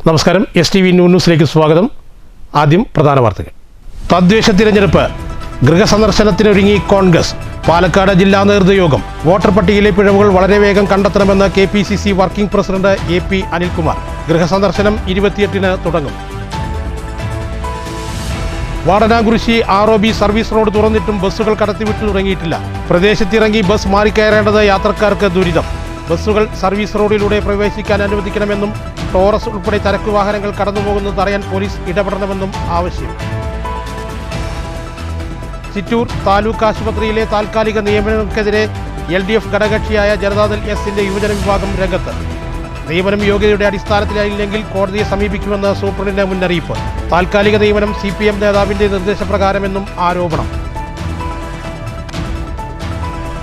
നമസ്കാരം. STV ന്യൂസിലേക്ക് സ്വാഗതം. ആദ്യം പ്രധാന വാർത്തകൾ. തദ്ദേശ തിരഞ്ഞെടുപ്പ് ഗൃഹസന്ദർശനത്തിനൊരുങ്ങി കോൺഗ്രസ്. പാലക്കാട് ജില്ലാ നേതൃയോഗം. വോട്ടർ പട്ടികയിലെ പിഴവുകൾ വളരെ വേഗം കണ്ടെത്തണമെന്ന് KPCC working president AP Anilkumar. ഗൃഹസന്ദർശനം 28-ന് തുടങ്ങും. വാടനാകുരിശി ROB സർവീസ് റോഡ് തുറന്നിട്ടും ബസ്സുകൾ കടത്തിവിട്ടു തുടങ്ങിയിട്ടില്ല. പ്രദേശത്തിറങ്ങി ബസ് മാറിക്കയറേണ്ടത് യാത്രക്കാർക്ക് ദുരിതം. ബസ്സുകൾ സർവീസ് റോഡിലൂടെ പ്രവേശിക്കാൻ അനുവദിക്കണമെന്നും ടോറസ് ഉൾപ്പെടെ ചരക്ക് വാഹനങ്ങൾ കടന്നുപോകുന്നത് തടയാൻ പോലീസ് ഇടപെടണമെന്നും ആവശ്യം. ചിറ്റൂർ താലൂക്ക് ആശുപത്രിയിലെ താൽക്കാലിക നിയമനങ്ങൾക്കെതിരെ LDF ഘടകകക്ഷിയായ ജനതാദൾ S-ന്റെ യുവജന വിഭാഗം രംഗത്ത്. നിയമനം യോഗ്യതയുടെ അടിസ്ഥാനത്തിലായില്ലെങ്കിൽ കോടതിയെ സമീപിക്കുമെന്ന് സൂപ്രണ്ടിന്റെ മുന്നറിയിപ്പ്. താൽക്കാലിക നിയമനം CPM നേതാവിന്റെ നിർദ്ദേശപ്രകാരമെന്നും ആരോപണം.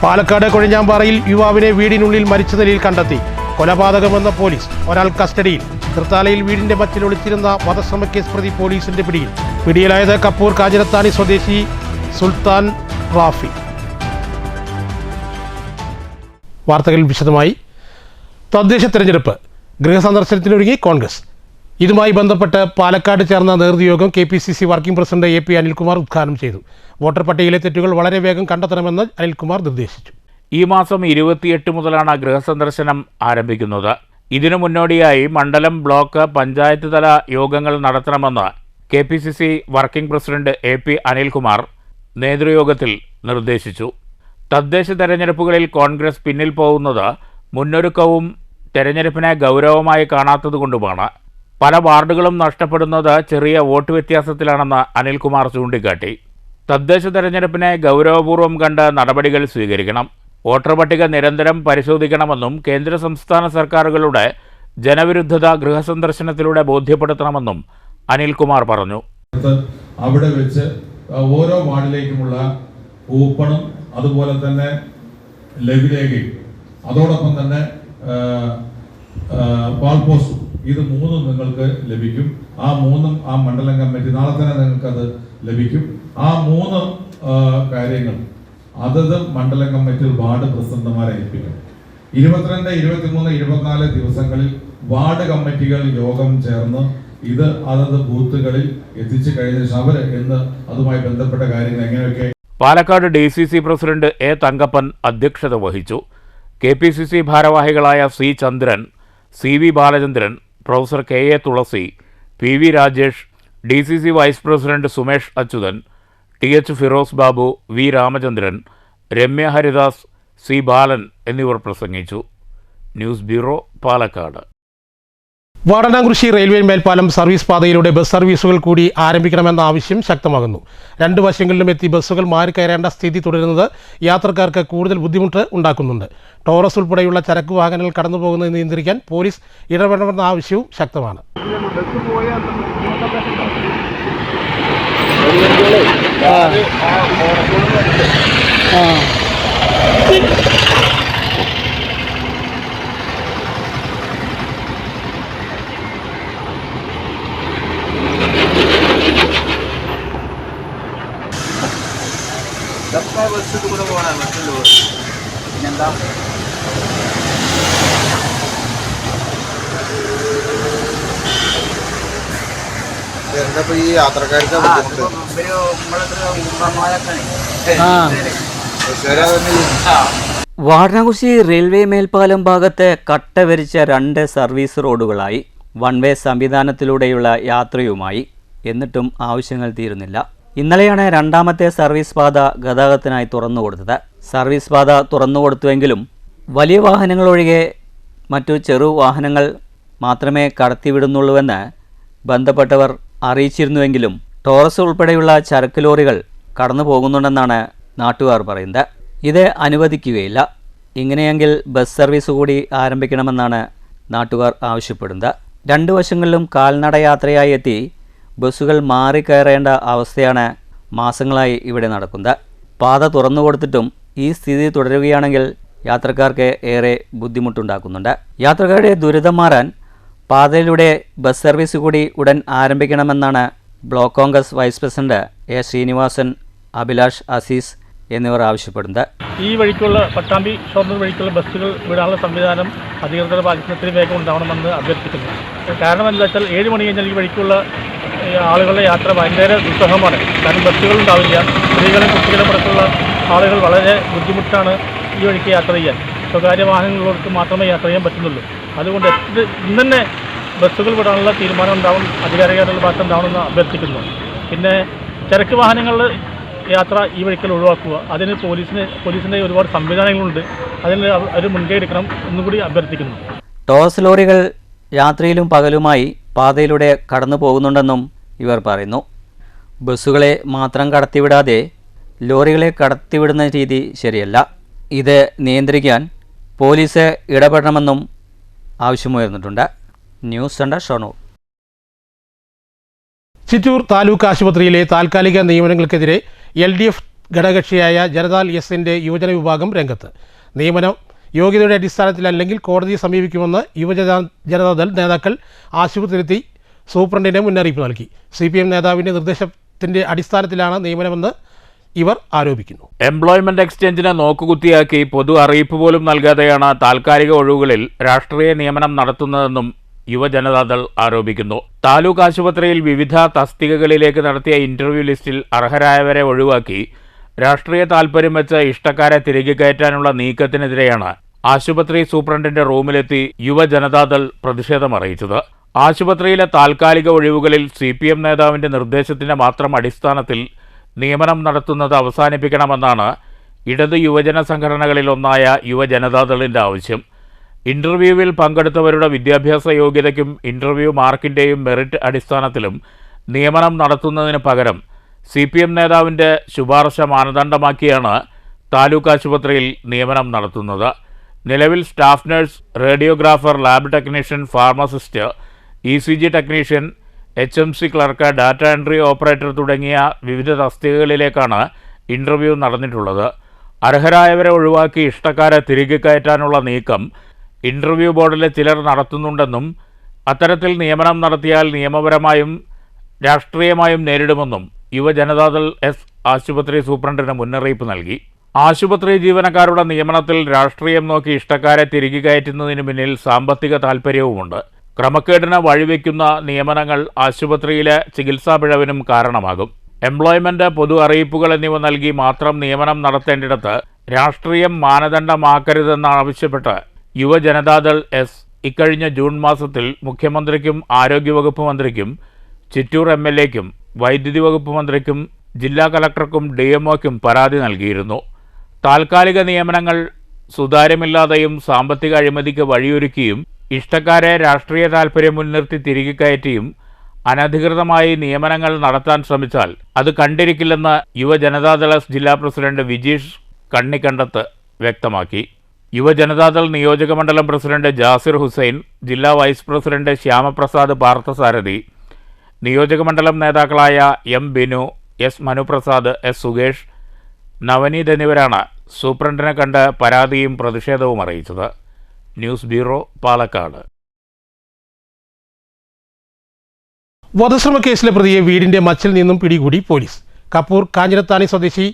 പാലക്കാട് കൊഴിഞ്ഞാമ്പാറയിൽ യുവാവിനെ വീടിനുള്ളിൽ മരിച്ച നിലയിൽ കണ്ടെത്തി. കൊലപാതകമെന്ന പോലീസ്. ഒരാൾ കസ്റ്റഡിയിൽ. തൃത്താലയിൽ വീടിന്റെ മച്ചിൽ ഒളിച്ചിരുന്ന വധശ്രമക്കേസ് പ്രതി പോലീസിന്റെ പിടിയിൽ. പിടിയിലായത് കപ്പൂർ കാഞ്ഞിരത്താണി സ്വദേശി സുൽത്താൻ റാഫി. വാർത്തകൾ വിശദമായി. തദ്ദേശ തെരഞ്ഞെടുപ്പ് ഗൃഹസന്ദർശനത്തിനൊരുങ്ങി കോൺഗ്രസ്. ഇതുമായി ബന്ധപ്പെട്ട് പാലക്കാട് ചേർന്ന നേതൃയോഗം KPCC working president AP Anilkumar ഉദ്ഘാടനം ചെയ്തു. വോട്ടർ പട്ടികയിലെ തെറ്റുകൾ വളരെ വേഗം കണ്ടെത്തണമെന്ന് അനിൽകുമാർ നിർദ്ദേശിച്ചു. ഈ മാസം 28 മുതലാണ് ഗൃഹസന്ദർശനം ആരംഭിക്കുന്നത്. ഇതിനു മുന്നോടിയായി മണ്ഡലം, ബ്ലോക്ക്, പഞ്ചായത്ത് തല യോഗങ്ങൾ നടത്തണമെന്ന് KPCC working president AP Anilkumar നേതൃയോഗത്തിൽ നിർദ്ദേശിച്ചു. തദ്ദേശ തെരഞ്ഞെടുപ്പുകളിൽ കോൺഗ്രസ് പിന്നിൽ പോകുന്നത് മുന്നൊരുക്കവും തെരഞ്ഞെടുപ്പിനെ ഗൗരവമായി കാണാത്തതുകൊണ്ടുമാണ്. പല വാർഡുകളും നഷ്ടപ്പെടുന്നത് ചെറിയ വോട്ട് വ്യത്യാസത്തിലാണെന്ന് അനിൽകുമാർ ചൂണ്ടിക്കാട്ടി. തദ്ദേശ തെരഞ്ഞെടുപ്പിനെ ഗൗരവപൂർവ്വം കണ്ട് നടപടികൾ സ്വീകരിക്കണം. വോട്ടർ പട്ടിക നിരന്തരം പരിശോധിക്കണമെന്നും കേന്ദ്ര സംസ്ഥാന സർക്കാരുകളുടെ ജനവിരുദ്ധത ഗൃഹസന്ദർശനത്തിലൂടെ ബോധ്യപ്പെടുത്തണമെന്നും അനിൽകുമാർ പറഞ്ഞു. അവിടെ വെച്ച് ഓരോ വാർഡിലേക്കുമുള്ള കൂപ്പണും അതുപോലെ തന്നെ ലഘുലേഖയും അതോടൊപ്പം തന്നെ വാൾ പോസ്റ്റും ഇത് മൂന്നും നിങ്ങൾക്ക് ലഭിക്കും. ആ മൂന്നും ആ മണ്ഡലം കമ്മിറ്റി നാളെ തന്നെ നിങ്ങൾക്കത് ലഭിക്കും. ആ മൂന്ന് കാര്യങ്ങൾ അതത് മണ്ഡലം കമ്മിറ്റി വാർഡ് പ്രസിഡന്റുമാരെ ഏൽപ്പിക്കും. 22, 23, 24 ദിവസങ്ങളിൽ വാർഡ് കമ്മിറ്റികൾ യോഗം ചേർന്ന് ഇത് അതത് ബൂത്തുകളിൽ എത്തിച്ചു കഴിഞ്ഞ ശേഷം അതുമായി ബന്ധപ്പെട്ട കാര്യങ്ങൾ എങ്ങനെയൊക്കെ. Palakkad DCC president A Thankappan അധ്യക്ഷത വഹിച്ചു. KPCC ഭാരവാഹികളായ C Chandran, CV Balachandran, professor KA Thulasi, PV Rajesh, DCC vice president Sumesh Achuthan, TH Firoz Babu, V Ramachandran, Ramya Haridas, C Balan എന്നിവർ പ്രസംഗിച്ചു. News bureau, Palakkad. Vadanakurissi railway മേൽപ്പാലം സർവീസ് പാതയിലൂടെ ബസ് സർവീസുകൾ കൂടി ആരംഭിക്കണമെന്ന ആവശ്യം ശക്തമാകുന്നു. രണ്ട് വശങ്ങളിലും എത്തി ബസ്സുകൾ മാറിക്കയറേണ്ട സ്ഥിതി തുടരുന്നത് യാത്രക്കാർക്ക് കൂടുതൽ ബുദ്ധിമുട്ട് ഉണ്ടാക്കുന്നുണ്ട്. ടോറസ് ഉൾപ്പെടെയുള്ള ചരക്ക് വാഹനങ്ങൾ കടന്നുപോകുന്നത് നിയന്ത്രിക്കാൻ പോലീസ് ഇടപെടണമെന്ന ആവശ്യവും ശക്തമാണ്. ബസ് കൂടെ പോകണം. പിന്നെന്താ എന്താ ഈ യാത്രക്കാർക്ക് വാടനാകുരിശി റെയിൽവേ മേൽപ്പാലം ഭാഗത്ത് കട്ടവരിച്ച 2 സർവീസ് റോഡുകളായി വൺ വേ സംവിധാനത്തിലൂടെയുള്ള യാത്രയുമായി. എന്നിട്ടും ആവശ്യങ്ങൾ തീരുന്നില്ല. ഇന്നലെയാണ് രണ്ടാമത്തെ സർവീസ് പാത ഗതാഗതത്തിനായി തുറന്നുകൊടുത്തത്. സർവീസ് പാത തുറന്നുകൊടുത്തുവെങ്കിലും വലിയ വാഹനങ്ങളൊഴികെ മറ്റു ചെറു വാഹനങ്ങൾ മാത്രമേ കടത്തിവിടുന്നുള്ളൂവെന്ന് ബന്ധപ്പെട്ടവർ അറിയിച്ചിരുന്നുവെങ്കിലും ടോറസ് ഉൾപ്പെടെയുള്ള ചരക്ക് ലോറികൾ കടന്നു പോകുന്നുണ്ടെന്നാണ് നാട്ടുകാർ പറയുന്നത്. ഇത് അനുവദിക്കുകയില്ല. ഇങ്ങനെയെങ്കിൽ ബസ് സർവീസ് കൂടി ആരംഭിക്കണമെന്നാണ് നാട്ടുകാർ ആവശ്യപ്പെടുന്നത്. 2 വശങ്ങളിലും കാൽനടയാത്രയായി എത്തി ബസ്സുകൾ മാറിക്കയറേണ്ട അവസ്ഥയാണ് മാസങ്ങളായി ഇവിടെ നടക്കുന്നത്. പാത തുറന്നു കൊടുത്തിട്ടും ഈ സ്ഥിതി തുടരുകയാണെങ്കിൽ യാത്രക്കാർക്ക് ഏറെ ബുദ്ധിമുട്ടുണ്ടാക്കുന്നുണ്ട്. യാത്രക്കാരുടെ ദുരിതം മാറാൻ പാതയിലൂടെ ബസ് സർവീസ് കൂടി ഉടൻ ആരംഭിക്കണമെന്നാണ് block Congress vice president A Sreenivasan, Abhilash Azeez, എന്നിവർ ആവശ്യപ്പെടുന്നത്. ഈ വഴിക്കുള്ള പട്ടാമ്പി ഷൊർണൂർ വഴിക്കുള്ള ബസ്സുകൾ വിടാനുള്ള സംവിധാനം അധികൃതരുടെ ഭാഗത്ത് ഇത്രയും വേഗം ഉണ്ടാവണമെന്ന് അഭ്യർത്ഥിക്കുന്നു. കാരണം എന്താ വെച്ചാൽ 7 മണി കഴിഞ്ഞാൽ ഈ വഴിക്കുള്ള ആളുകളുടെ യാത്ര ഭയങ്കര ദുസ്സഹമാണ്. കാരണം ബസ്സുകൾ ഉണ്ടാവില്ല. സ്ത്രീകളും കുട്ടികളും അടക്കമുള്ള ആളുകൾ വളരെ ബുദ്ധിമുട്ടാണ് ഈ വഴിക്ക് യാത്ര ചെയ്യാൻ. സ്വകാര്യ വാഹനങ്ങളുള്ളവർക്ക് മാത്രമേ യാത്ര ചെയ്യാൻ പറ്റുന്നുള്ളൂ. അതുകൊണ്ട് ഇന്ന് തന്നെ ബസ്സുകൾ വിടാനുള്ള തീരുമാനം ഉണ്ടാവും, അധികാരികളുടെ ഭാഗത്ത് ഉണ്ടാവണമെന്ന് അഭ്യർത്ഥിക്കുന്നു. പിന്നെ ചരക്ക് വാഹനങ്ങളുടെ യാത്ര ഈ വഴിക്കൽ ഒഴിവാക്കുക. അതിന് പോലീസിൻ്റെ ഒരുപാട് സംവിധാനങ്ങളുണ്ട്. അതിന് ഒരു മുൻകൈ എടുക്കണം എന്നും കൂടി അഭ്യർത്ഥിക്കുന്നു. ടോസ് ലോറികൾ രാത്രിയിലും പകലുമായി പാതയിലൂടെ കടന്നു പോകുന്നുണ്ടെന്നും ഇവർ പറയുന്നു. ബസ്സുകളെ മാത്രം കടത്തിവിടാതെ ലോറികളെ കടത്തിവിടുന്ന രീതി ശരിയല്ല. ഇത് നിയന്ത്രിക്കാൻ പോലീസ് ഇടപെടണമെന്നും ആവശ്യമുയർന്നിട്ടുണ്ട്. News centre Shoranur. ചിറ്റൂർ താലൂക്ക് ആശുപത്രിയിലെ താൽക്കാലിക നിയമനങ്ങൾക്കെതിരെ LDF ഘടകകക്ഷിയായ ജനതാദൾ എസിൻ്റെ യുവജന വിഭാഗം രംഗത്ത്. നിയമനം യോഗ്യതയുടെ അടിസ്ഥാനത്തിലല്ലെങ്കിൽ കോടതിയെ സമീപിക്കുമെന്ന് ജനതാദൾ നേതാക്കൾ ആശുപത്രിയിലെത്തി സൂപ്രണ്ടിന് മുന്നറിയിപ്പ് നൽകി. CPM നേതാവിൻ്റെ നിർദ്ദേശത്തിൻ്റെ അടിസ്ഥാനത്തിലാണ് നിയമനമെന്ന് ഇവർ ആരോപിക്കുന്നു. എംപ്ലോയ്മെന്റ് എക്സ്ചേഞ്ചിനെ നോക്കുകുത്തിയാക്കി പൊതു അറിയിപ്പ് പോലും നൽകാതെയാണ് താൽക്കാലിക ഒഴിവുകളിൽ രാഷ്ട്രീയ നിയമനം നടത്തുന്നതെന്നും യുവജനതാദൾ ആരോപിക്കുന്നു. താലൂക്ക് ആശുപത്രിയിൽ വിവിധ തസ്തികകളിലേക്ക് നടത്തിയ ഇന്റർവ്യൂ ലിസ്റ്റിൽ അർഹരായവരെ ഒഴിവാക്കി രാഷ്ട്രീയ താൽപര്യം വെച്ച് ഇഷ്ടക്കാരെ തിരികെ കയറ്റാനുള്ള നീക്കത്തിനെതിരെയാണ് ആശുപത്രി സൂപ്രണ്ടിന്റെ റൂമിലെത്തി യുവജനതാദൾ പ്രതിഷേധമറിയിച്ചത്. ആശുപത്രിയിലെ താൽക്കാലിക ഒഴിവുകളിൽ CPM നേതാവിന്റെ നിർദ്ദേശത്തിന്റെ മാത്രം അടിസ്ഥാനത്തിൽ നിയമനം നടത്തുന്നത് അവസാനിപ്പിക്കണമെന്നാണ് ഇടത് യുവജന സംഘടനകളിലൊന്നായ യുവജനതാദളിന്റെ ആവശ്യം. ഇന്റർവ്യൂവിൽ പങ്കെടുത്തവരുടെ വിദ്യാഭ്യാസ യോഗ്യതയ്ക്കും ഇന്റർവ്യൂ മാർക്കിന്റെയും മെറിറ്റ് അടിസ്ഥാനത്തിലും നിയമനം നടത്തുന്നതിന് പകരം CPM നേതാവിൻ്റെ ശുപാർശ മാനദണ്ഡമാക്കിയാണ് താലൂക്ക് ആശുപത്രിയിൽ നിയമനം നടത്തുന്നത്. നിലവിൽ staff nurse, radiographer, lab technician, pharmacist, ECG technician, HMC clerk, data entry operator തുടങ്ങിയ വിവിധ തസ്തികകളിലേക്കാണ് ഇന്റർവ്യൂ നടന്നിട്ടുള്ളത്. അർഹരായവരെ ഒഴിവാക്കി ഇഷ്ടക്കാരെ തിരികെ കയറ്റാനുള്ള നീക്കം ഇന്റർവ്യൂ ബോർഡിലെ ചിലർ നടത്തുന്നുണ്ടെന്നും അത്തരത്തിൽ നിയമനം നടത്തിയാൽ നിയമപരമായും രാഷ്ട്രീയമായും നേരിടുമെന്നും യുവജനതാദൾ എസ് ആശുപത്രി സൂപ്രണ്ടിന് മുന്നറിയിപ്പ് നൽകി. ആശുപത്രി ജീവനക്കാരുടെ നിയമനത്തിൽ രാഷ്ട്രീയം നോക്കി ഇഷ്ടക്കാരെ തിരികെ കയറ്റുന്നതിന് പിന്നിൽ സാമ്പത്തിക താൽപ്പര്യവുമുണ്ട്. ക്രമക്കേടിന് വഴിവെക്കുന്ന നിയമനങ്ങൾ ആശുപത്രിയിലെ ചികിത്സാ പിഴവിനും കാരണമാകും. എംപ്ലോയ്മെന്റ്, പൊതു അറിയിപ്പുകൾ എന്നിവ നൽകി മാത്രം നിയമനം നടത്തേണ്ടിടത്ത് രാഷ്ട്രീയം മാനദണ്ഡമാക്കരുതെന്നാവശ്യപ്പെട്ട് യുവജനതാദൾ എസ് ഇക്കഴിഞ്ഞ ജൂൺ മാസത്തിൽ മുഖ്യമന്ത്രിക്കും ആരോഗ്യവകുപ്പ് മന്ത്രിക്കും ചിറ്റൂർ MLAയ്ക്കും വൈദ്യുതി വകുപ്പ് മന്ത്രിക്കും ജില്ലാ കലക്ടർക്കും DMOയ്ക്കും പരാതി നൽകിയിരുന്നു. താൽക്കാലിക നിയമനങ്ങൾ സുതാര്യമില്ലാതെയും സാമ്പത്തിക അഴിമതിക്ക് വഴിയൊരുക്കിയും ഇഷ്ടക്കാരെ രാഷ്ട്രീയ താൽപര്യം മുൻനിർത്തി തിരികെ കയറ്റിയും അനധികൃതമായി നിയമനങ്ങൾ നടത്താൻ ശ്രമിച്ചാൽ അത് കണ്ടിരിക്കില്ലെന്ന് യുവജനതാദൾ എസ് ജില്ലാ പ്രസിഡന്റ് വിജീഷ് കണ്ണിക്കണ്ടത്ത് വ്യക്തമാക്കി. യുവജനതാദൾ നിയോജക മണ്ഡലം പ്രസിഡന്റ് ജാസിർ ഹുസൈൻ, ജില്ലാ വൈസ് പ്രസിഡന്റ് ശ്യാമപ്രസാദ് പാർത്ഥസാരഥി, നിയോജകമണ്ഡലം നേതാക്കളായ M. Binu, S. Manuprasad, S. Sukesh, Navneet എന്നിവരാണ് സൂപ്രണ്ടിനെ കണ്ട് പരാതിയും പ്രതിഷേധവും അറിയിച്ചത്. News bureau, Palakkad. വധശ്രമ കേസിലെ പ്രതിയെ വീടിന്റെ മച്ചിൽ നിന്നും പിടികൂടി പോലീസ്. കപ്പൂർ കാഞ്ഞിരത്താണി സ്വദേശി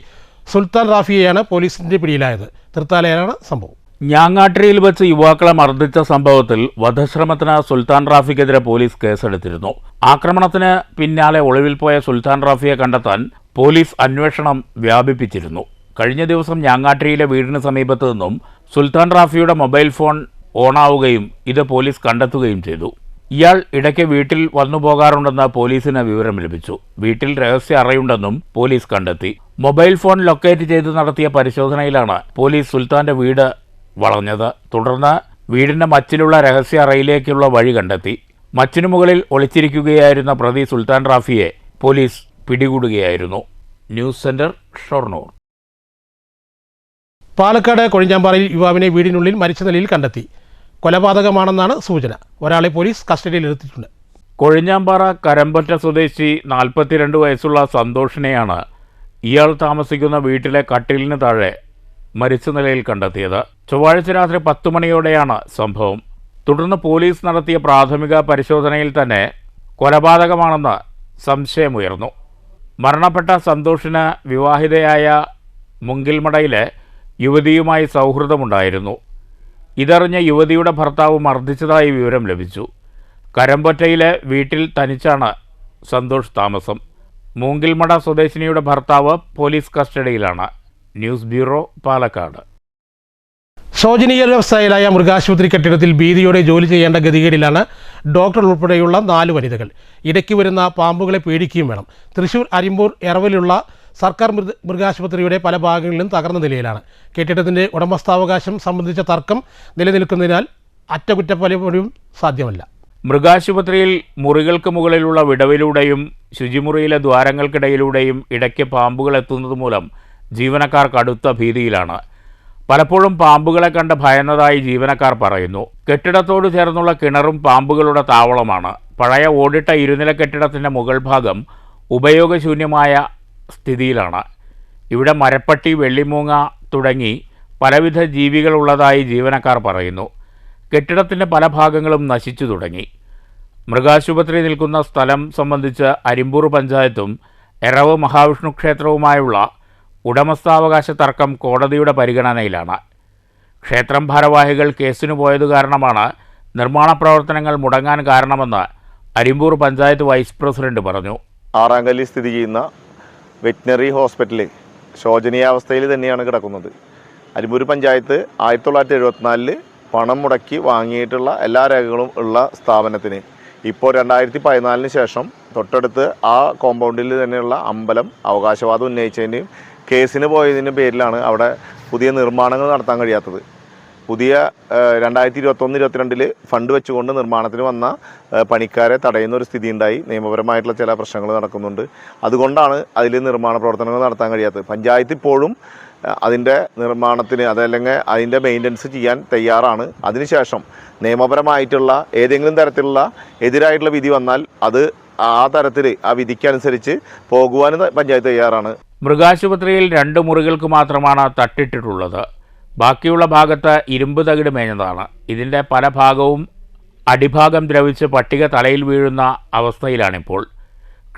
സുൽത്താൻ റാഫിയെയാണ് പോലീസിന്റെ പിടിയിലായത്. തൃത്താലയിലാണ് സംഭവം. ഞാങ്ങാട്ടിരിയിൽ വെച്ച് യുവാക്കളെ മർദ്ദിച്ച സംഭവത്തിൽ വധശ്രമത്തിന് സുൽത്താൻ റാഫിക്കെതിരെ പോലീസ് കേസെടുത്തിരുന്നു. ആക്രമണത്തിന് പിന്നാലെ ഒളിവിൽ പോയ സുൽത്താൻ റാഫിയെ കണ്ടെത്താൻ പോലീസ് അന്വേഷണം വ്യാപിപ്പിച്ചിരുന്നു. കഴിഞ്ഞ ദിവസം ഞാങ്ങാട്ടിരിയിലെ വീടിന് സമീപത്തു നിന്നും സുൽത്താൻ റാഫിയുടെ മൊബൈൽ ഫോൺ ഓണാവുകയും ഇത് പോലീസ് കണ്ടെത്തുകയും ചെയ്തു. ഇയാൾ ഇടയ്ക്ക് വീട്ടിൽ വന്നു പോകാറുണ്ടെന്ന് പോലീസിന് വിവരം ലഭിച്ചു. വീട്ടിൽ രഹസ്യ അറയുണ്ടെന്നും പോലീസ് കണ്ടെത്തി. മൊബൈൽ ഫോൺ ലൊക്കേറ്റ് ചെയ്ത് നടത്തിയ പരിശോധനയിലാണ് പോലീസ് സുൽത്താന്റെ വീട് വളഞ്ഞത്. തുടർന്ന് വീടിന്റെ മച്ചിലുള്ള രഹസ്യ അറയിലേക്കുള്ള വഴി കണ്ടെത്തി. മച്ചിനു മുകളിൽ ഒളിച്ചിരിക്കുകയായിരുന്ന പ്രതി സുൽത്താൻ റാഫിയെ പോലീസ് പിടികൂടുകയായിരുന്നു. News centre, Shoranur. പാലക്കാട് കൊഴിഞ്ഞാമ്പാറയിൽ യുവാവിനെ വീടിനുള്ളിൽ മരിച്ച നിലയിൽ കണ്ടെത്തി. കൊലപാതകമാണെന്നാണ് സൂചന. ഒരാളെ പോലീസ് കസ്റ്റഡിയിലെടുത്തിട്ടുണ്ട്. കൊഴിഞ്ഞാമ്പാറ കരമ്പറ്റ സ്വദേശി 42 വയസ്സുള്ള സന്തോഷിനെയാണ് ഇയാൾ താമസിക്കുന്ന വീട്ടിലെ കട്ടിലിന് താഴെ മരിച്ച നിലയിൽ കണ്ടെത്തിയത്. ചൊവ്വാഴ്ച രാത്രി 10 മണിയോടെയാണ് സംഭവം. തുടർന്ന് പോലീസ് നടത്തിയ പ്രാഥമിക പരിശോധനയിൽ തന്നെ കൊലപാതകമാണെന്ന് സംശയമുയർന്നു. മരണപ്പെട്ട സന്തോഷിന് വിവാഹിതയായ മുങ്കിൽമടയിലെ യുവതിയുമായി സൗഹൃദമുണ്ടായിരുന്നു. ഇതറിഞ്ഞ യുവതിയുടെ ഭർത്താവ് മർദ്ദിച്ചതായി വിവരം ലഭിച്ചു. കരമ്പൊറ്റയിലെ വീട്ടിൽ തനിച്ചാണ് സന്തോഷ് താമസം. മൂങ്കിൽമട സ്വദേശിനിയുടെ ഭർത്താവ് പോലീസ് കസ്റ്റഡിയിലാണ്. News bureau, Palakkad. ശോചനീയ വ്യവസായിയായ മൃഗാശുപത്രി കെട്ടിടത്തിൽ ഭീതിയോടെ ജോലി ചെയ്യേണ്ട ഗതികേടിലാണ് ഡോക്ടർ ഉൾപ്പെടെയുള്ള 4 വനിതകൾ. ഇടയ്ക്ക് വരുന്ന പാമ്പുകളെ പേടിക്കുകയും വേണം. തൃശൂർ അരിമ്പൂർ എറവിലുള്ള സർക്കാർ മൃഗാശുപത്രിയുടെ പല ഭാഗങ്ങളിലും തകർന്ന നിലയിലാണ്. കെട്ടിടത്തിൻ്റെ ഉടമസ്ഥാവകാശം സംബന്ധിച്ച തർക്കം നിലനിൽക്കുന്നതിനാൽ അറ്റകുറ്റപ്പണിയും സാധ്യമല്ല. മൃഗാശുപത്രിയിൽ മുറികൾക്ക് മുകളിലുള്ള വിടവിലൂടെയും ശുചിമുറിയിലെ ദ്വാരങ്ങൾക്കിടയിലൂടെയും ഇടയ്ക്ക് പാമ്പുകൾ എത്തുന്നത് മൂലം ജീവനക്കാർ കടുത്ത ഭീതിയിലാണ്. പലപ്പോഴും പാമ്പുകളെ കണ്ട് ഭയന്നതായി ജീവനക്കാർ പറയുന്നു. കെട്ടിടത്തോട് ചേർന്നുള്ള കിണറും പാമ്പുകളുടെ താവളമാണ്. പഴയ ഓടിട്ട ഇരുനില കെട്ടിടത്തിൻ്റെ മുകൾ ഭാഗം ഉപയോഗശൂന്യമായ സ്ഥിതിയിലാണ്. ഇവിടെ മരപ്പട്ടി, വെള്ളിമൂങ്ങ തുടങ്ങി പലവിധ ജീവികളുള്ളതായി ജീവനക്കാർ പറയുന്നു. കെട്ടിടത്തിൻ്റെ പല ഭാഗങ്ങളും നശിച്ചു തുടങ്ങി. മൃഗാശുപത്രി നിൽക്കുന്ന സ്ഥലം സംബന്ധിച്ച് അരിമ്പൂർ പഞ്ചായത്തും എറവ് മഹാവിഷ്ണു ക്ഷേത്രവുമായുള്ള ഉടമസ്ഥാവകാശ തർക്കം കോടതിയുടെ പരിഗണനയിലാണ്. ക്ഷേത്രം ഭാരവാഹികൾ കേസിനു പോയത് കാരണമാണ് നിർമ്മാണ പ്രവർത്തനങ്ങൾ മുടങ്ങാൻ കാരണമെന്ന് അരിമ്പൂർ പഞ്ചായത്ത് വൈസ് പ്രസിഡന്റ് പറഞ്ഞു. ആറാങ്കല്ലിൽ സ്ഥിതി ചെയ്യുന്ന വെറ്റിനറി ഹോസ്പിറ്റൽ ശോചനീയാവസ്ഥയിൽ തന്നെയാണ് കിടക്കുന്നത്. അരിമ്പൂർ പഞ്ചായത്ത് 1974 പണം മുടക്കി വാങ്ങിയിട്ടുള്ള എല്ലാ രേഖകളും ഉള്ള സ്ഥാപനത്തിന് ഇപ്പോൾ 2014 ശേഷം തൊട്ടടുത്ത് ആ കോമ്പൗണ്ടിൽ തന്നെയുള്ള അമ്പലം അവകാശവാദം ഉന്നയിച്ചതിൻ്റെയും കേസിന് പോയതിൻ്റെ പേരിലാണ് അവിടെ പുതിയ നിർമ്മാണങ്ങൾ നടത്താൻ കഴിയാത്തത്. പുതിയ 2021-22 ഫണ്ട് വെച്ചുകൊണ്ട് നിർമ്മാണത്തിന് വന്ന പണിക്കാരെ തടയുന്ന ഒരു സ്ഥിതി ഉണ്ടായി. നിയമപരമായിട്ടുള്ള ചില പ്രശ്നങ്ങൾ നടക്കുന്നുണ്ട്. അതുകൊണ്ടാണ് അതിൽ നിർമ്മാണ പ്രവർത്തനങ്ങൾ നടത്താൻ കഴിയാത്തത്. പഞ്ചായത്ത് ഇപ്പോഴും അതിൻ്റെ നിർമ്മാണത്തിന് അതല്ലെങ്കിൽ അതിൻ്റെ മെയിൻ്റനൻസ് ചെയ്യാൻ തയ്യാറാണ്. അതിനുശേഷം നിയമപരമായിട്ടുള്ള ഏതെങ്കിലും തരത്തിലുള്ള എതിരായിട്ടുള്ള വിധി വന്നാൽ അത് ആ തരത്തിൽ ആ വിധിക്കനുസരിച്ച് പോകുവാനും പഞ്ചായത്ത് തയ്യാറാണ്. മൃഗാശുപത്രിയിൽ 2 മുറികൾക്ക് മാത്രമാണ് തട്ടിട്ടിട്ടുള്ളത്. ബാക്കിയുള്ള ഭാഗത്ത് ഇരുമ്പ് തകിട് മേഞ്ഞതാണ്. ഇതിൻ്റെ പല ഭാഗവും അടിഭാഗം ദ്രവിച്ച് പട്ടിക തലയിൽ വീഴുന്ന അവസ്ഥയിലാണിപ്പോൾ.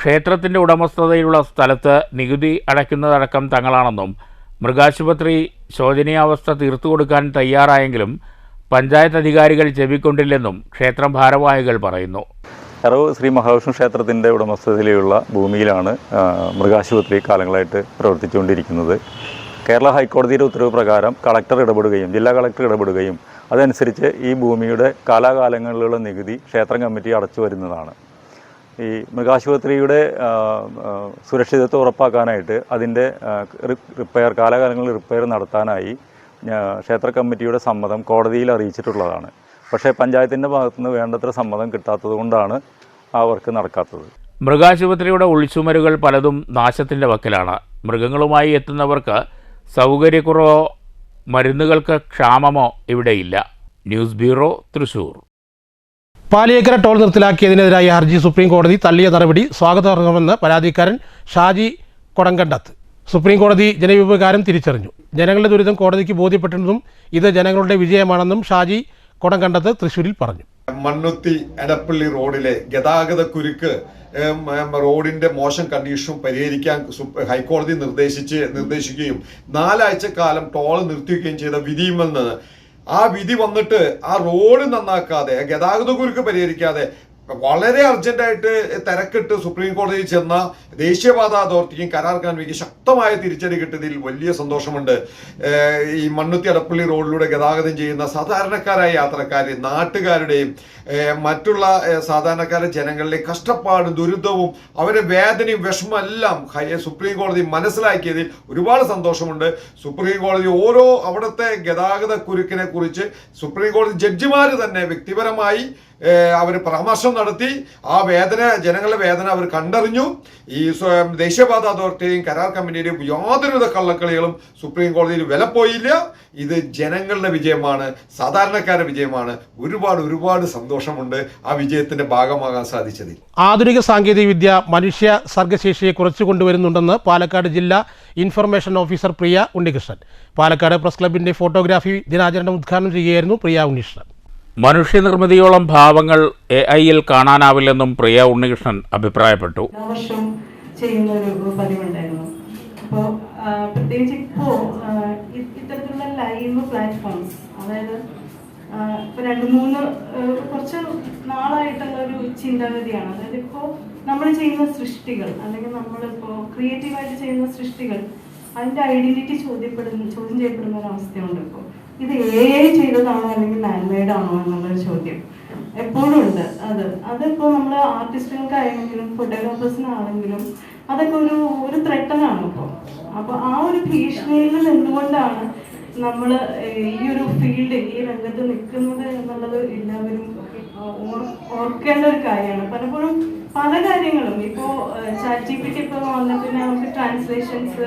ക്ഷേത്രത്തിൻ്റെ ഉടമസ്ഥതയിലുള്ള സ്ഥലത്ത് നികുതി അടയ്ക്കുന്നതടക്കം തങ്ങളാണെന്നും മൃഗാശുപത്രി ശോചനീയാവസ്ഥ തീർത്തു കൊടുക്കാൻ തയ്യാറായെങ്കിലും പഞ്ചായത്ത് അധികാരികൾ ചെവിക്കൊണ്ടില്ലെന്നും ക്ഷേത്രം ഭാരവാഹികൾ പറയുന്നു. എറവ് ശ്രീ മഹാവിഷ്ണു ക്ഷേത്രത്തിൻ്റെ ഉടമസ്ഥതയിലുള്ള ഭൂമിയിലാണ് മൃഗാശുപത്രി കാലങ്ങളായിട്ട് പ്രവർത്തിച്ചുകൊണ്ടിരിക്കുന്നത്. കേരള ഹൈക്കോടതിയുടെ ഉത്തരവ് പ്രകാരം കളക്ടർ ഇടപെടുകയും ജില്ലാ കളക്ടർ ഇടപെടുകയും അതനുസരിച്ച് ഈ ഭൂമിയുടെ കാലാകാലങ്ങളിലുള്ള നികുതി ക്ഷേത്രം കമ്മിറ്റി അടച്ചു വരുന്നതാണ്. ഈ മൃഗാശുപത്രിയുടെ സുരക്ഷിതത്വം ഉറപ്പാക്കാനായിട്ട് അതിൻ്റെ കാലാകാലങ്ങളിൽ റിപ്പയർ നടത്താനായി ക്ഷേത്ര കമ്മിറ്റിയുടെ സമ്മതം കോടതിയിൽ അറിയിച്ചിട്ടുള്ളതാണ്. പക്ഷേ പഞ്ചായത്തിൻ്റെ ഭാഗത്തുനിന്ന് വേണ്ടത്ര സമ്മതം കിട്ടാത്തത് കൊണ്ടാണ് ആ വർക്ക് നടക്കാത്തത്. മൃഗാശുപത്രിയുടെ ഉൾച്ചുമരുകൾ പലതും നാശത്തിൻ്റെ വക്കിലാണ്. മൃഗങ്ങളുമായി എത്തുന്നവർക്ക് സൗകര്യക്കുറവോ മരുന്നുകൾക്ക് ക്ഷാമമോ ഇവിടെയില്ല. News bureau, Thrissur. Paliyekkara toll നിർത്തലാക്കിയതിനെതിരായ ഹർജി സുപ്രീം കോടതി തള്ളിയ നടപടി സ്വാഗതാർഹമെന്ന് പരാതിക്കാരൻ ഷാജി കൊടങ്കണ്ടത്ത്. സുപ്രീം കോടതി ജനവികാരം തിരിച്ചറിഞ്ഞു. ജനങ്ങളുടെ ദുരിതം കോടതിക്ക് ബോധ്യപ്പെട്ടെന്നും ഇത് ജനങ്ങളുടെ വിജയമാണെന്നും ഷാജി കൊടങ്കണ്ടത്ത് തൃശ്ശൂരിൽ പറഞ്ഞു. മണ്ണുത്തി എടപ്പള്ളി റോഡിലെ ഗതാഗത കുരുക്ക് റോഡിന്റെ മോശം കണ്ടീഷനും പരിഹരിക്കാൻ ഹൈക്കോടതി നിർദ്ദേശിക്കുകയും 4 ആഴ്ചക്കാലം ടോൾ നിർത്തിവെക്കുകയും ചെയ്ത വിധിയിൽ നിന്ന് ആ വിധി വന്നിട്ട് ആ റോഡ് നന്നാക്കാതെ ഗതാഗത കുരുക്ക് പരിഹരിക്കാതെ വളരെ അർജന്റായിട്ട് തിരക്കിട്ട് സുപ്രീം കോടതിയിൽ ചെന്ന ദേശീയപാത അതോറിറ്റിക്കും കരാർ കമ്പനിക്ക് ശക്തമായ തിരിച്ചടി കിട്ടിയതിൽ വലിയ സന്തോഷമുണ്ട്. ഈ മണ്ണുത്തി എടപ്പള്ളി റോഡിലൂടെ ഗതാഗതം ചെയ്യുന്ന സാധാരണക്കാരായ യാത്രക്കാർ, നാട്ടുകാരുടെയും മറ്റുള്ള സാധാരണക്കാരെ ജനങ്ങളിലെ കഷ്ടപ്പാടും ദുരിതവും അവരുടെ വേദനയും വിഷമം എല്ലാം സുപ്രീം കോടതി മനസ്സിലാക്കിയതിൽ ഒരുപാട് സന്തോഷമുണ്ട്. സുപ്രീം കോടതി ഓരോ അവിടുത്തെ ഗതാഗത കുരുക്കിനെ കുറിച്ച് സുപ്രീം കോടതി ജഡ്ജിമാർ തന്നെ വ്യക്തിപരമായി അവർ പരാമർശം നടത്തി. ആ വേദന, ജനങ്ങളുടെ വേദന അവർ കണ്ടറിഞ്ഞു. ഈ ദേശീയപാത അതോറിറ്റിയും കരാർ കമ്പനിയുടെയും യാതൊരുവിധ കള്ളക്കളികളും സുപ്രീം കോടതിയിൽ വിലപ്പോയില്ല. ഇത് ജനങ്ങളുടെ വിജയമാണ്, സാധാരണക്കാരുടെ വിജയമാണ്. ഒരുപാട് സന്തോഷമുണ്ട് ആ വിജയത്തിന്റെ ഭാഗമാകാൻ സാധിച്ചതിൽ. ആധുനിക സാങ്കേതികവിദ്യ മനുഷ്യ സർഗശേഷിയെ കുറച്ചു കൊണ്ടുവരുന്നുണ്ടെന്ന് പാലക്കാട് ജില്ലാ ഇൻഫർമേഷൻ ഓഫീസർ പ്രിയ ഉണ്ണികൃഷ്ണൻ. പാലക്കാട് പ്രസ് ക്ലബിന്റെ ഫോട്ടോഗ്രാഫി ദിനാചരണം ഉദ്ഘാടനം ചെയ്യുകയായിരുന്നു പ്രിയ ഉണ്ണികൃഷ്ണൻ. മനുഷ്യനിർമ്മിതിയോളം ഭാവങ്ങൾ AI-യിൽ കാണാനാവില്ലെന്നും പ്രിയ ഉണ്ണികൃഷ്ണൻ അഭിപ്രായപ്പെട്ടു. ചെയ്യുന്ന ഒരു പതിവുണ്ടായിരുന്നു. അപ്പോൾ പ്രത്യേകിച്ച് ഇപ്പോൾ ഇത്തരത്തിലുള്ള ലൈവ് പ്ലാറ്റ്ഫോംസ്, അതായത് ഇപ്പോൾ 2-3 കുറച്ച് നാളായിട്ടുള്ള ഒരു ചിന്താഗതിയാണ്. അതായത് ഇപ്പോൾ നമ്മൾ ചെയ്യുന്ന സൃഷ്ടികൾ, അല്ലെങ്കിൽ നമ്മളിപ്പോൾ ക്രിയേറ്റീവായിട്ട് ചെയ്യുന്ന സൃഷ്ടികൾ, അതിൻ്റെ ഐഡന്റിറ്റി ചോദ്യം ചെയ്യപ്പെടുന്ന ഒരു അവസ്ഥയുണ്ട്. ഇപ്പോൾ ഇത് AI ചെയ്തതാണോ അല്ലെങ്കിൽ ഹാൻഡ്മെയ്ഡ് ആണോ എന്നുള്ളൊരു ചോദ്യം എപ്പോഴും ഉണ്ട്. അതിപ്പോൾ നമ്മൾ ആർട്ടിസ്റ്റുകൾക്കാണെങ്കിലും ഫോട്ടോഗ്രാഫേഴ്സിനാണെങ്കിലും അതൊക്കെ ഒരു ത്രെട്ടനാണ് ഇപ്പോൾ. അപ്പോൾ ആ ഒരു ഭീഷണിയിൽ നിന്നുകൊണ്ടാണ് നമ്മൾ ഈ ഒരു ഫീൽഡ്, ഈ രംഗത്ത് നിൽക്കുന്നത് എന്നുള്ളത് എല്ലാവരും ഓർക്കേണ്ട ഒരു കാര്യമാണ്. പലപ്പോഴും പല കാര്യങ്ങളും ഇപ്പോൾ ChatGPT ഇപ്പോൾ വന്ന പിന്നെ നമുക്ക് ട്രാൻസ്ലേഷൻസ്,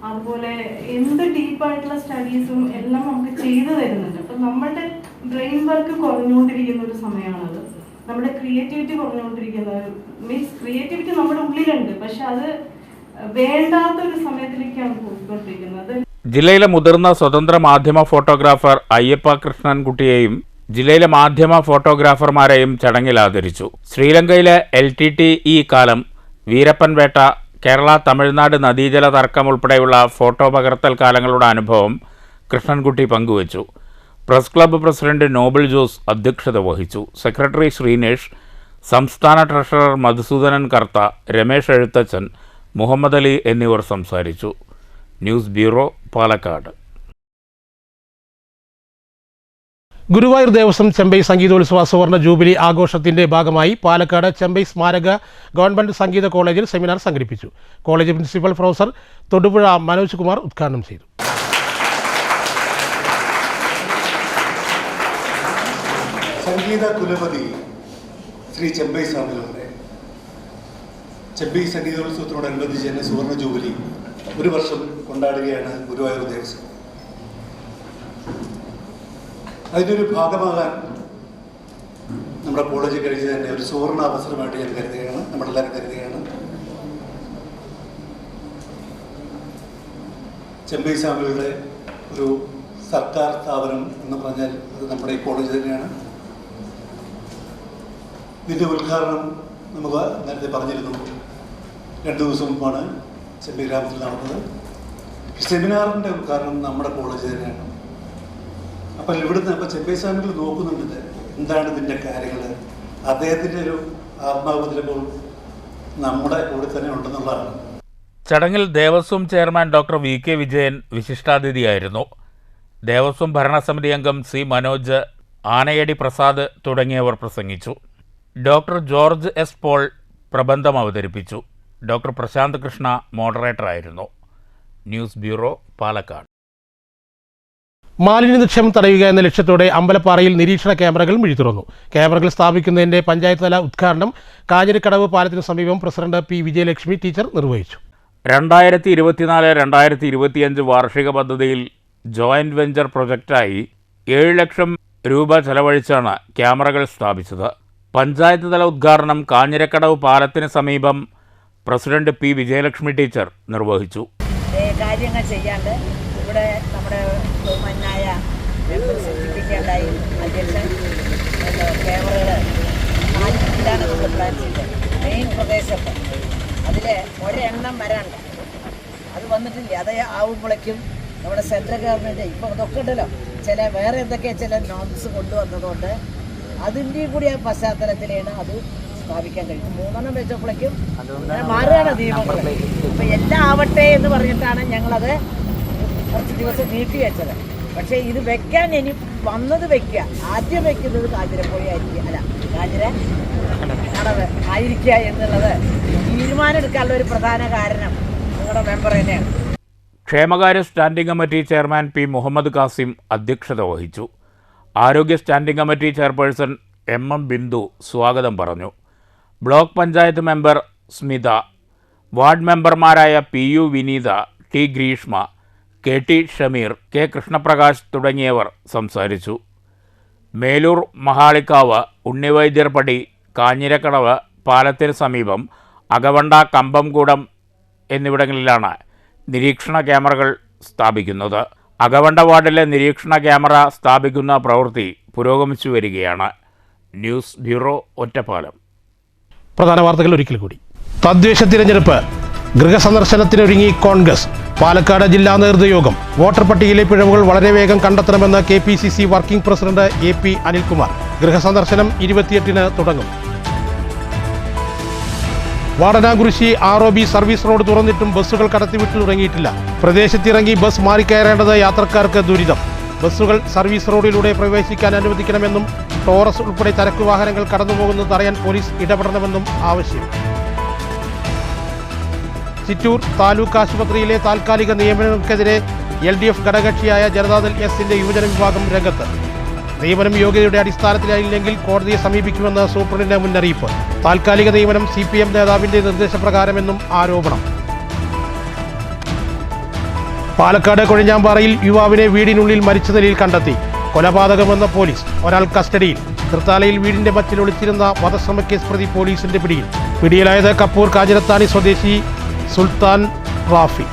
അതുപോലെ എന്ത് ഡീപ്പായിട്ടുള്ള സ്റ്റഡീസും എല്ലാം നമുക്ക് ചെയ്തു തരുന്നുണ്ട്. അപ്പം നമ്മുടെ ബ്രെയിൻ വർക്ക് കുറഞ്ഞുകൊണ്ടിരിക്കുന്ന ഒരു സമയമാണത്. നമ്മുടെ ക്രിയേറ്റിവിറ്റി കുറഞ്ഞുകൊണ്ടിരിക്കുന്നത്, മീൻസ് ക്രിയേറ്റിവിറ്റി നമ്മുടെ ഉള്ളിലുണ്ട്, പക്ഷെ അത് വേണ്ടാത്തൊരു സമയത്തിലേക്കാണ് പോയിക്കൊണ്ടിരിക്കുന്നത്. ജില്ലയിലെ മുതിർന്ന സ്വതന്ത്ര മാധ്യമ ഫോട്ടോഗ്രാഫർ അയ്യപ്പ കൃഷ്ണൻകുട്ടിയെയും ജില്ലയിലെ മാധ്യമ ഫോട്ടോഗ്രാഫർമാരെയും ചടങ്ങിൽ ആദരിച്ചു. ശ്രീലങ്കയിലെ LTTE കാലം, വീരപ്പൻ വേട്ട, കേരള തമിഴ്നാട് നദീജല തർക്കം ഉൾപ്പെടെയുള്ള ഫോട്ടോ പകർത്തൽ കാലങ്ങളുടെ അനുഭവം കൃഷ്ണൻകുട്ടി പങ്കുവച്ചു. Press club president Noble Jose അധ്യക്ഷത വഹിച്ചു. സെക്രട്ടറി ശ്രീനേഷ്, സംസ്ഥാന ട്രഷറർ മധുസൂദനൻ കർത്ത, രമേശ് എഴുത്തച്ഛൻ, മുഹമ്മദ് അലി എന്നിവർ സംസാരിച്ചു. News bureau, Palakkad. ഗുരുവായൂർ ദേവസ്വം ചെമ്പൈ സംഗീതോത്സവ സുവർണ ജൂബിലി ആഘോഷത്തിന്റെ ഭാഗമായി പാലക്കാട് ചെമ്പൈ സ്മാരക ഗവൺമെന്റ് സംഗീത കോളേജിൽ സെമിനാർ സംഘടിപ്പിച്ചു. College principal professor Thodupuzha Manoj Kumar ഉദ്ഘാടനം ചെയ്തു. സംഗീത കുലപതി ശ്രീ ചെമ്പൈ സ്വാമികളുടെ ചെമ്പൈ സംഗീതോത്സവത്തിനോടനുബന്ധിച്ച് തന്നെ സുവർണ ജൂബിലി ഒരു വർഷം കൊണ്ടാടുകയാണ് ഗുരുവായൂർ ദേവസ്വം. അതിനൊരു ഭാഗമാകാൻ നമ്മുടെ കോളേജ് കഴിച്ച് തന്നെ ഒരു സുവർണ അവസരമായിട്ട് ഞാൻ കരുതുകയാണ്, നമ്മളെല്ലാവരും കരുതുകയാണ്. ചെമ്പൈ സ്വാമികളുടെ ഒരു സർക്കാർ സ്ഥാപനം എന്ന് പറഞ്ഞാൽ അത് നമ്മുടെ ഈ കോളേജ് തന്നെയാണ്. ഇതിൻ്റെ ഉദ്ഘാടനം നമുക്ക് നേരത്തെ പറഞ്ഞിരുന്നു, 2 ദിവസം മുമ്പാണ് ചെമ്പൈ ഗ്രാമത്തിൽ നടന്നത്. സെമിനാറിൻ്റെ ഉദ്ഘാടനം നമ്മുടെ കോളേജ് തന്നെയാണ്. അപ്പം ഇവിടുന്ന് അപ്പം ചെമ്പൈ സ്വാമികൾ നോക്കുന്നുണ്ട് എന്താണ് ഇതിൻ്റെ കാര്യങ്ങൾ. അദ്ദേഹത്തിൻ്റെ ഒരു ആത്മാവ് ചിലപ്പോൾ നമ്മുടെ കൂടെ തന്നെ ഉണ്ടെന്നുള്ളതാണ്. ചടങ്ങിൽ Devaswom chairman doctor VK Vijayan വിശിഷ്ടാതിഥിയായിരുന്നു. ദേവസ്വം ഭരണസമിതി അംഗം C മനോജ്, ആനയടി പ്രസാദ് തുടങ്ങിയവർ പ്രസംഗിച്ചു. ഡോക്ടർ ജോർജ് S പോൾ പ്രബന്ധം അവതരിപ്പിച്ചു. ഡോക്ടർ പ്രശാന്ത് കൃഷ്ണ മോഡറേറ്ററായിരുന്നു. News bureau, Palakkad. മാലിന്യ നിക്ഷേപം തടയുക എന്ന ലക്ഷ്യത്തോടെ അമ്പലപ്പാറയിൽ നിരീക്ഷണ ക്യാമറകൾ മിഴിതുറന്നു. ക്യാമറകൾ സ്ഥാപിക്കുന്നതിന്റെ പഞ്ചായത്ത് തല ഉദ്ഘാടനം കാഞ്ഞിരക്കടവ് പാലത്തിന് സമീപം പ്രസിഡന്റ് P വിജയലക്ഷ്മി ടീച്ചർ നിർവഹിച്ചു. 2024-2025 വാർഷിക പദ്ധതിയിൽ ജോയിന്റ് വെഞ്ചർ പ്രൊജക്റ്റായി 7 ലക്ഷം രൂപ ചെലവഴിച്ചാണ് ക്യാമറകൾ സ്ഥാപിച്ചത്. പഞ്ചായത്ത് തല ഉദ്ഘാടനം കാഞ്ഞിരക്കടവ് പാലത്തിന് സമീപം പ്രസിഡന്റ് P വിജയലക്ഷ്മി ടീച്ചർ നിർവഹിച്ചു. കാര്യങ്ങൾ ചെയ്യാണ്ട് ഇവിടെ നമ്മുടെ ബഹുമാനായ സൂചിപ്പിക്കേണ്ടായി അധ്യക്ഷൻ ക്യാമറകൾ ഇതാണ് നമ്മൾ പ്ലാൻ ചെയ്തത്. മെയിൻ പ്രദേശത്ത് അതിൽ ഒരെണ്ണം വരാണ്ട് അത് വന്നിട്ടില്ല. അത് ആവുമ്പോഴേക്കും നമ്മുടെ സെൻട്രൽ ഗവൺമെൻറ് ഇപ്പോൾ അതൊക്കെ ഉണ്ടല്ലോ, വേറെ എന്തൊക്കെ ചില നോംസ് കൊണ്ടുവന്നതുകൊണ്ട് അതിൻ്റെയും കൂടി ആ പശ്ചാത്തലത്തിലാണ് അത് സ്ഥാപിക്കാൻ കഴിയും. 3 വെച്ചപ്പോഴേക്കും മാറുകയാണ് നിയമങ്ങൾ. അപ്പോൾ എല്ലാം ആവട്ടെ എന്ന് പറഞ്ഞിട്ടാണ് ഞങ്ങളത് കുറച്ച് ദിവസം നീട്ടി വെച്ചത്. പക്ഷേ ഇത് വെക്കാൻ ഇനി വന്നത് വെക്കുക, ആദ്യം വെക്കുന്നത് കാഞ്ഞിരപ്പുഴ ആയിരിക്കുക, അല്ല കാഞ്ഞിര കടവ് ആയിരിക്കുക എന്നുള്ളത് തീരുമാനം എടുക്കാനുള്ള ഒരു പ്രധാന കാരണം നിങ്ങളുടെ മെമ്പർ തന്നെയാണ്. ക്ഷേമകാര്യ standing committee chairman P Muhammad Kasim അധ്യക്ഷത വഹിച്ചു. ആരോഗ്യ standing committee chairperson MM Bindu സ്വാഗതം പറഞ്ഞു. Block panchayat member Smitha, ward മെമ്പർമാരായ PU Vineetha, T Greeshma, KT Shameer, K Krishnaprakash തുടങ്ങിയവർ സംസാരിച്ചു. മേലൂർ മഹാളിക്കാവ്, ഉണ്ണിവൈദ്യർപടി, കാഞ്ഞിരക്കടവ് പാലത്തിന് സമീപം അകവണ്ട, കമ്പംകൂടം എന്നിവിടങ്ങളിലാണ് നിരീക്ഷണ ക്യാമറകൾ സ്ഥാപിക്കുന്നത്. അകവണ്ട വാർഡിലെ നിരീക്ഷണ ക്യാമറ സ്ഥാപിക്കുന്ന പ്രവൃത്തി പുരോഗമിച്ചു വരികയാണ്. News bureau, Ottapalam. പ്രധാന വാർത്തകൾ ഒരിക്കൽ കൂടി. തദ്ദേശ തിരഞ്ഞെടുപ്പ്, ഗൃഹസന്ദർശനത്തിനൊരുങ്ങി കോൺഗ്രസ്. പാലക്കാട് ജില്ലാ നേതൃയോഗം. വോട്ടർ പട്ടികയിലെ പിഴവുകൾ വളരെ വേഗം കണ്ടെത്തണമെന്ന് KPCC working president AP Anilkumar. ഗൃഹസന്ദർശനം 28-ന് തുടങ്ങും. വാടനാകുരിശി ROB സർവീസ് റോഡ് തുറന്നിട്ടും ബസ്സുകൾ കടത്തിവിട്ടു തുടങ്ങിയിട്ടില്ല. പ്രദേശത്തിറങ്ങി ബസ് മാറിക്കയറേണ്ടത് യാത്രക്കാർക്ക് ദുരിതം. ബസ്സുകൾ സർവീസ് റോഡിലൂടെ പ്രവേശിക്കാൻ അനുവദിക്കണമെന്നും ടോറസ് ഉൾപ്പെടെ ചരക്ക് വാഹനങ്ങൾ കടന്നുപോകുന്നത് തടയാൻ പോലീസ് ഇടപെടണമെന്നും ആവശ്യം. ചിറ്റൂർ താലൂക്ക് ആശുപത്രിയിലെ താൽക്കാലിക നിയമനങ്ങൾക്കെതിരെ LDF ഘടകകക്ഷിയായ ജനതാദൾ S-ന്റെ യുവജന വിഭാഗം രംഗത്ത്. നിയമനം യോഗ്യതയുടെ അടിസ്ഥാനത്തിലായില്ലെങ്കിൽ കോടതിയെ സമീപിക്കുമെന്ന് സൂപ്രണ്ടിന്റെ മുന്നറിയിപ്പ്. താൽക്കാലിക നിയമനം CPM നേതാവിന്റെ നിർദ്ദേശപ്രകാരമെന്നും ആരോപണം. പാലക്കാട് കൊഴിഞ്ഞാമ്പാറയിൽ യുവാവിനെ വീടിനുള്ളിൽ മരിച്ച നിലയിൽ കണ്ടെത്തി. കൊലപാതകമെന്ന പോലീസ്. ഒരാൾ കസ്റ്റഡിയിൽ. തൃത്താലയിൽ വീടിന്റെ മച്ചിൽ ഒളിച്ചിരുന്ന വധശ്രമക്കേസ് പ്രതി പോലീസിന്റെ പിടിയിൽ. പിടിയിലായത് കപ്പൂർ കാഞ്ഞിരത്താണി സ്വദേശി സുൽത്താൻ റാഫി.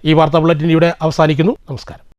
ഈ വാർത്താ ബുള്ളറ്റിൻ ഇവിടെ അവസാനിക്കുന്നു. നമസ്കാരം.